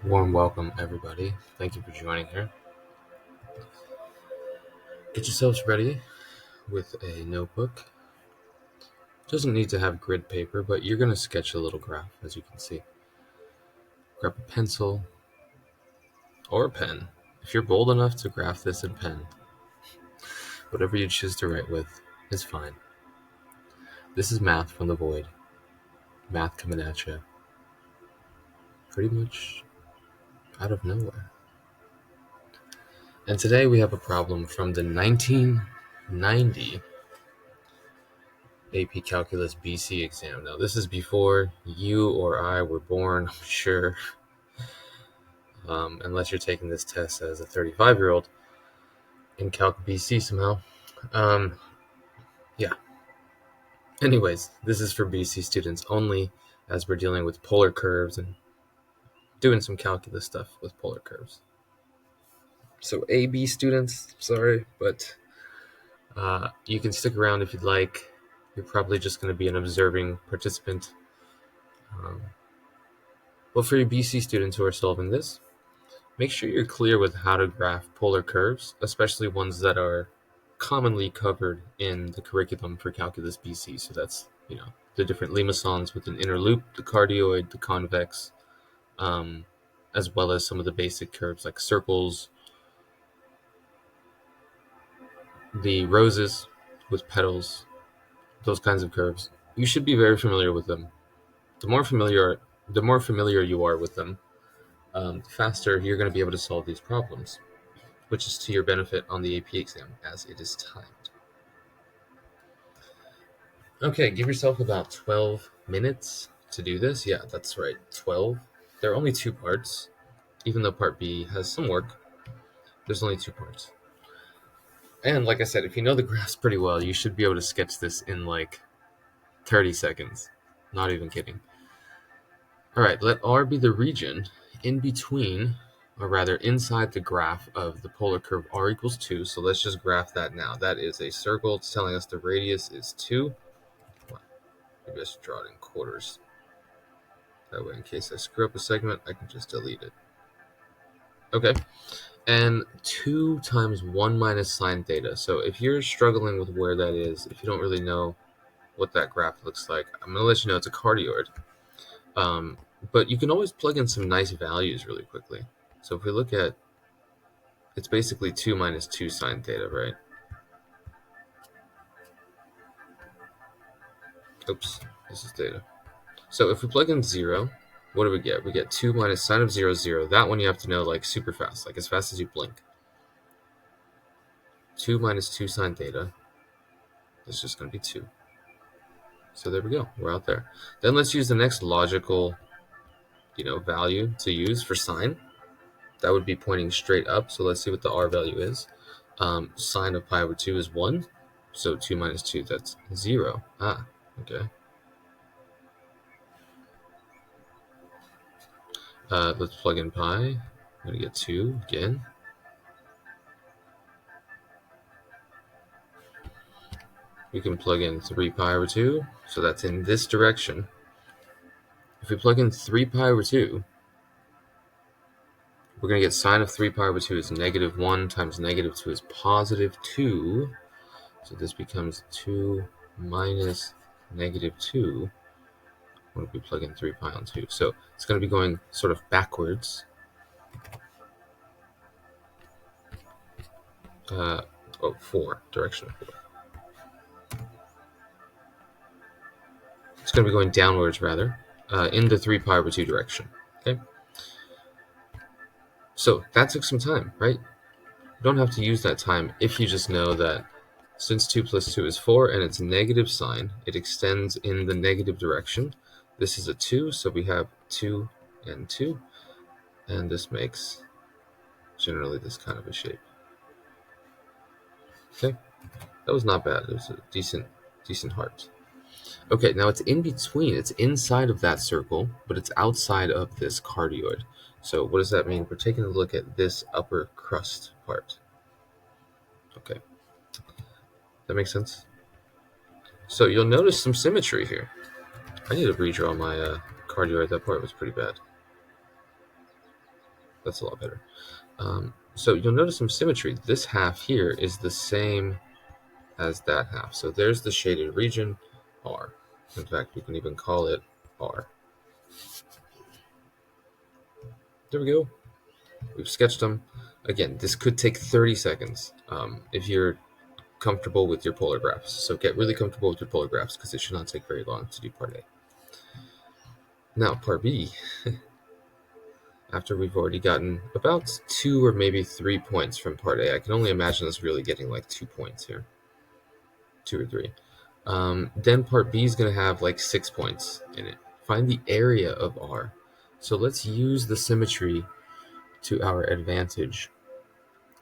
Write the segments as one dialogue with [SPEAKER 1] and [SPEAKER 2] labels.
[SPEAKER 1] Warm welcome, everybody. Thank you for joining here. Get yourselves ready with a notebook. Doesn't need to have grid paper, but you're going to sketch a little graph, as you can see. Grab a pencil or a pen. If you're bold enough to graph this in pen, whatever you choose to write with is fine. This is math from the void. Math coming at you pretty much out of nowhere. And today we have a problem from the 1990 AP Calculus BC exam. Now, this is before you or I were born, I'm sure, unless you're taking this test as a 35-year-old in Calc BC somehow. Yeah. Anyways, this is for BC students only, as we're dealing with polar curves and doing some calculus stuff with polar curves. So AB students, sorry, but you can stick around if you'd like. You're probably just going to be an observing participant. But for your BC students who are solving this, make sure you're clear with how to graph polar curves, especially ones that are commonly covered in the curriculum for Calculus BC. So that's, the different limacons with an inner loop, the cardioid, the convex, as well as some of the basic curves like circles, the roses with petals, those kinds of curves. You should be very familiar with them. The more familiar you are with them, the faster you're going to be able to solve these problems, which is to your benefit on the AP exam as it is timed. Okay, give yourself about 12 minutes to do this. Yeah, that's right, 12. There are only two parts. Even though part B has some work, there's only two parts. And like I said, if you know the graphs pretty well, you should be able to sketch this in like 30 seconds. Not even kidding. All right, let R be the region in between, or rather inside the graph of the polar curve R equals 2. So let's just graph that now. That is a circle. It's telling us the radius is 2. Well, maybe I should draw it in quarters. That way, in case I screw up a segment, I can just delete it. Okay. And 2 times 1 minus sine theta. So if you're struggling with where that is, if you don't really know what that graph looks like, I'm going to let you know it's a cardioid. But you can always plug in some nice values really quickly. So if we look at, it's basically 2 minus 2 sine theta, right? Oops, this is theta. So if we plug in 0, what do we get? We get 2 minus sine of 0, 0. That one you have to know like super fast, like as fast as you blink. 2 minus 2 sine theta. That's just going to be 2. So there we go. We're out there. Then let's use the next logical, value to use for sine. That would be pointing straight up. So let's see what the R value is. Sine of pi over 2 is 1. So 2 minus 2, that's 0. Ah, okay. Let's plug in pi. I'm going to get 2 again. We can plug in 3 pi over 2. So that's in this direction. If we plug in 3 pi over 2, we're going to get sine of 3 pi over 2 is negative 1 times negative 2 is positive 2. So this becomes 2 minus negative 2 when we plug in 3 pi on 2. So it's going to be going sort of backwards. Direction of 4. It's going to be going downwards, rather, in the 3 pi over 2 direction. Okay. So that took some time, right? You don't have to use that time if you just know that since 2 plus 2 is 4 and it's negative sign, it extends in the negative direction. This is a 2, so we have 2 and 2, and this makes generally this kind of a shape. Okay, that was not bad. It was a decent heart. Okay, now it's in between. It's inside of that circle, but it's outside of this cardioid. So what does that mean? We're taking a look at this upper crust part. Okay, that makes sense? So you'll notice some symmetry here. I need to redraw my cardioid. That part was pretty bad. That's a lot better. So you'll notice some symmetry. This half here is the same as that half. So there's the shaded region, R. In fact, we can even call it R. There we go. We've sketched them. Again, this could take 30 seconds if you're comfortable with your polar graphs. So get really comfortable with your polar graphs because it should not take very long to do part A. Now, part B, after we've already gotten about 2 or maybe 3 points from part A, I can only imagine us really getting like 2 points here. 2 or 3. Then part B is going to have like 6 points in it. Find the area of R. So let's use the symmetry to our advantage.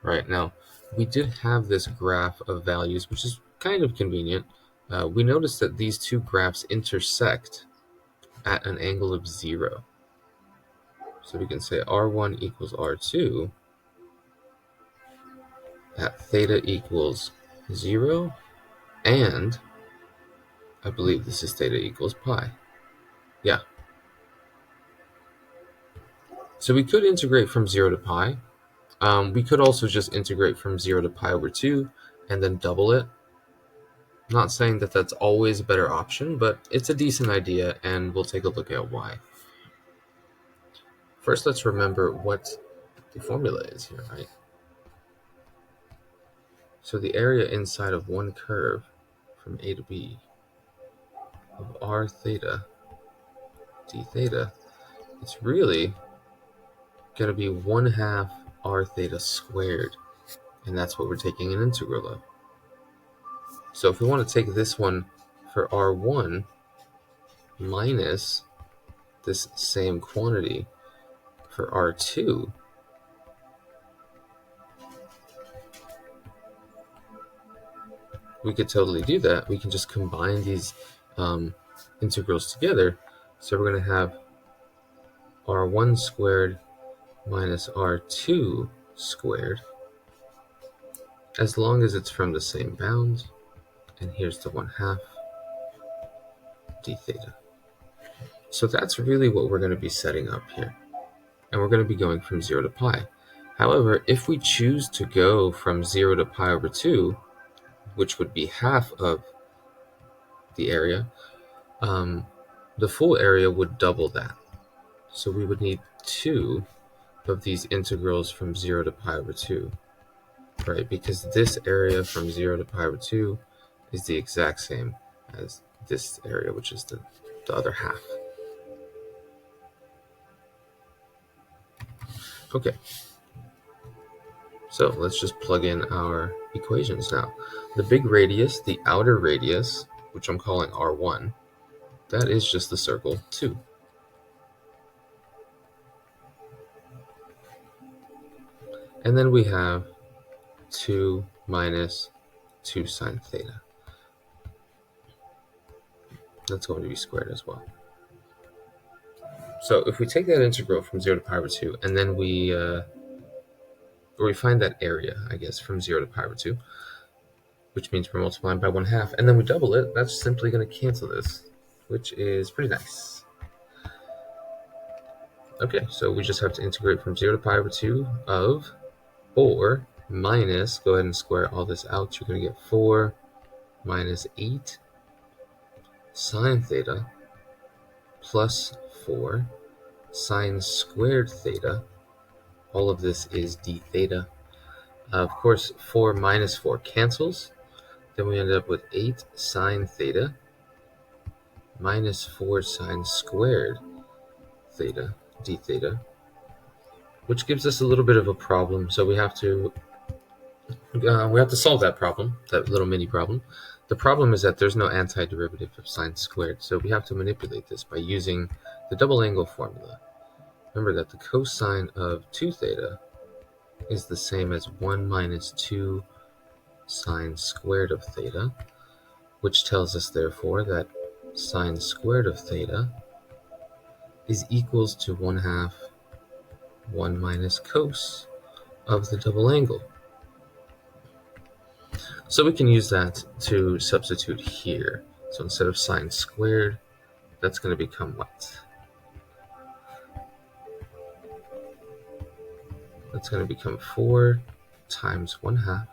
[SPEAKER 1] Right now, we did have this graph of values, which is kind of convenient. We noticed that these two graphs intersect at an angle of 0. So we can say R1 equals R2 at theta equals 0, and I believe this is theta equals pi. Yeah. So we could integrate from 0 to pi. We could also just integrate from 0 to pi over 2 and then double it. Not saying that that's always a better option, but it's a decent idea, and we'll take a look at why. First, let's remember what the formula is here, right? So the area inside of one curve from A to B of r theta d theta, it's really going to be 1/2 r theta squared, and that's what we're taking an integral of. So if we want to take this one for r1 minus this same quantity for r2, we could totally do that. We can just combine these integrals together. So we're going to have r1 squared minus r2 squared, as long as it's from the same bounds. And here's the 1/2 d theta. So that's really what we're going to be setting up here. And we're going to be going from 0 to pi. However, if we choose to go from 0 to pi over 2, which would be half of the area, the full area would double that. So we would need 2 of these integrals from 0 to pi over 2, right? Because this area from 0 to pi over 2 is the exact same as this area, which is the other half. Okay, so let's just plug in our equations now. The big radius, the outer radius, which I'm calling R1, that is just the circle 2. And then we have 2 minus 2 sine theta. That's going to be squared as well. So if we take that integral from 0 to pi over 2, and then we find that area, I guess, from 0 to pi over 2, which means we're multiplying by 1/2, and then we double it, that's simply going to cancel this, which is pretty nice. Okay, so we just have to integrate from 0 to pi over 2 of 4 minus, go ahead and square all this out, you're going to get 4 minus 8 sine theta plus 4 sine squared theta. All of this is d theta. Of course, 4 minus 4 cancels. Then we end up with 8 sine theta minus 4 sine squared theta, d theta, which gives us a little bit of a problem. So we have to solve that problem, that little mini problem. The problem is that there's no antiderivative of sine squared, so we have to manipulate this by using the double angle formula. Remember that the cosine of 2 theta is the same as 1 minus 2 sine squared of theta, which tells us therefore that sine squared of theta is equals to 1/2 1 minus cos of the double angle. So we can use that to substitute here. So instead of sine squared, that's going to become what? That's going to become 4 times 1/2,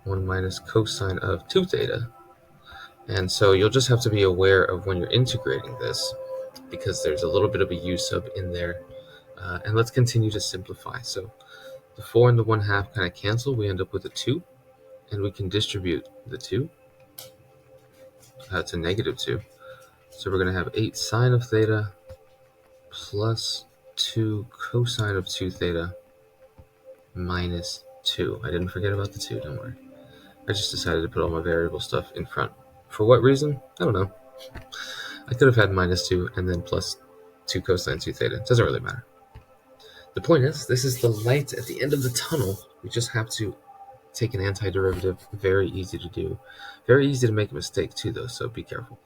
[SPEAKER 1] 1 minus cosine of 2 theta. And so you'll just have to be aware of when you're integrating this, because there's a little bit of a u sub in there. And let's continue to simplify. So the 4 and the 1/2 kind of cancel. We end up with a 2, and we can distribute the 2 to negative 2. So we're going to have 8 sine of theta plus 2 cosine of 2 theta minus 2. I didn't forget about the 2, don't worry. I just decided to put all my variable stuff in front. For what reason? I don't know. I could have had minus 2 and then plus 2 cosine 2 theta. It doesn't really matter. The point is, this is the light at the end of the tunnel. We just have to take an antiderivative. Very easy to do. Very easy to make a mistake too, though, so be careful.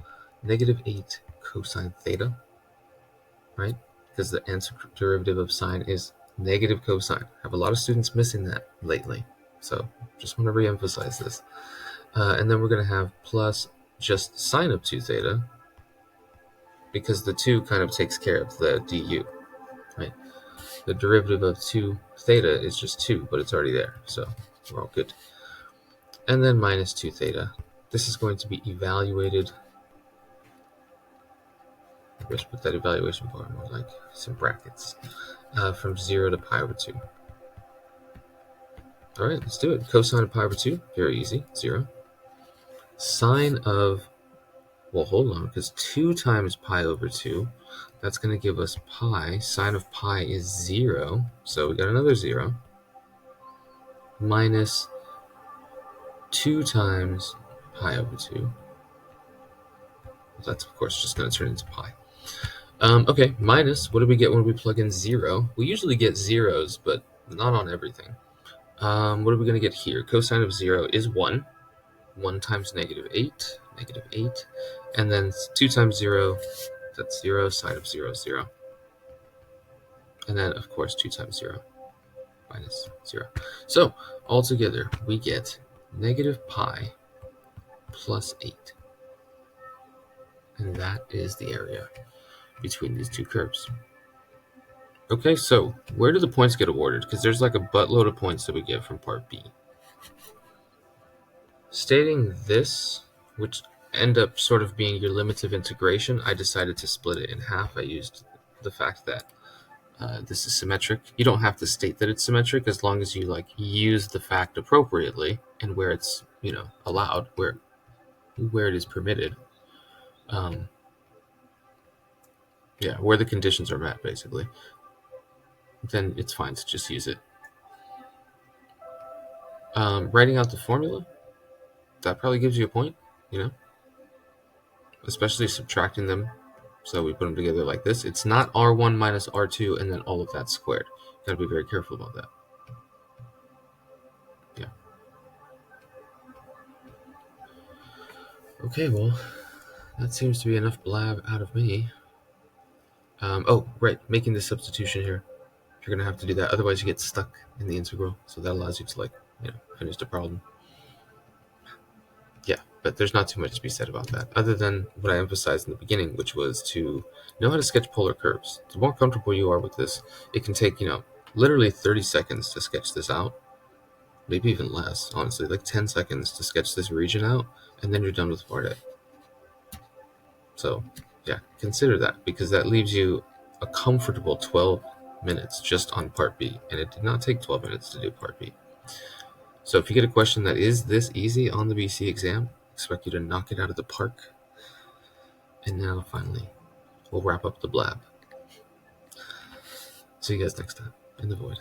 [SPEAKER 1] Negative 8 cosine theta, right? Because the antiderivative of sine is negative cosine. I have a lot of students missing that lately, so just want to re-emphasize this. And then we're going to have plus just sine of 2 theta, because the 2 kind of takes care of the du, right? The derivative of 2 theta is just 2, but it's already there, so we're all good. And then minus 2 theta. This is going to be evaluated. I wish I put that evaluation bar more like some brackets. From 0 to pi over 2. All right, let's do it. Cosine of pi over 2, very easy, 0. Sine of, well, hold on, because 2 times pi over 2, that's going to give us pi. Sine of pi is 0, so we got another 0. Minus 2 times pi over 2. That's, of course, just going to turn into pi. Okay, minus, what do we get when we plug in 0? We usually get zeros, but not on everything. What are we going to get here? Cosine of 0 is 1. 1 times negative 8, negative 8. And then 2 times 0, that's 0. Sine of 0 is 0. And then, of course, 2 times 0, minus 0. So, altogether, we get negative pi plus 8. And that is the area between these two curves. Okay, so where do the points get awarded? Because there's like a buttload of points that we get from part B. Stating this, which end up sort of being your limits of integration, I decided to split it in half. I used the fact that this is symmetric. You don't have to state that it's symmetric as long as you like use the fact appropriately and where it's, you know, allowed, where it is permitted. Yeah, where the conditions are met, basically. Then it's fine to just use it. Writing out the formula, that probably gives you a point, you know, especially subtracting them. So we put them together like this. It's not R1 minus R2 and then all of that squared. Got to be very careful about that. Yeah. Okay, well, that seems to be enough blab out of me. Oh, right, making the substitution here. You're going to have to do that. Otherwise, you get stuck in the integral. So that allows you to, like, you know, finish the problem. Yeah, but there's not too much to be said about that, other than what I emphasized in the beginning, which was to know how to sketch polar curves. The more comfortable you are with this, it can take, you know, literally 30 seconds to sketch this out. Maybe even less, honestly, like 10 seconds to sketch this region out, and then you're done with part A. So, yeah, consider that, because that leaves you a comfortable 12 minutes just on part B, and it did not take 12 minutes to do part B. So if you get a question that is this easy on the BC exam, expect you to knock it out of the park. And now, finally, we'll wrap up the blab. See you guys next time in the void.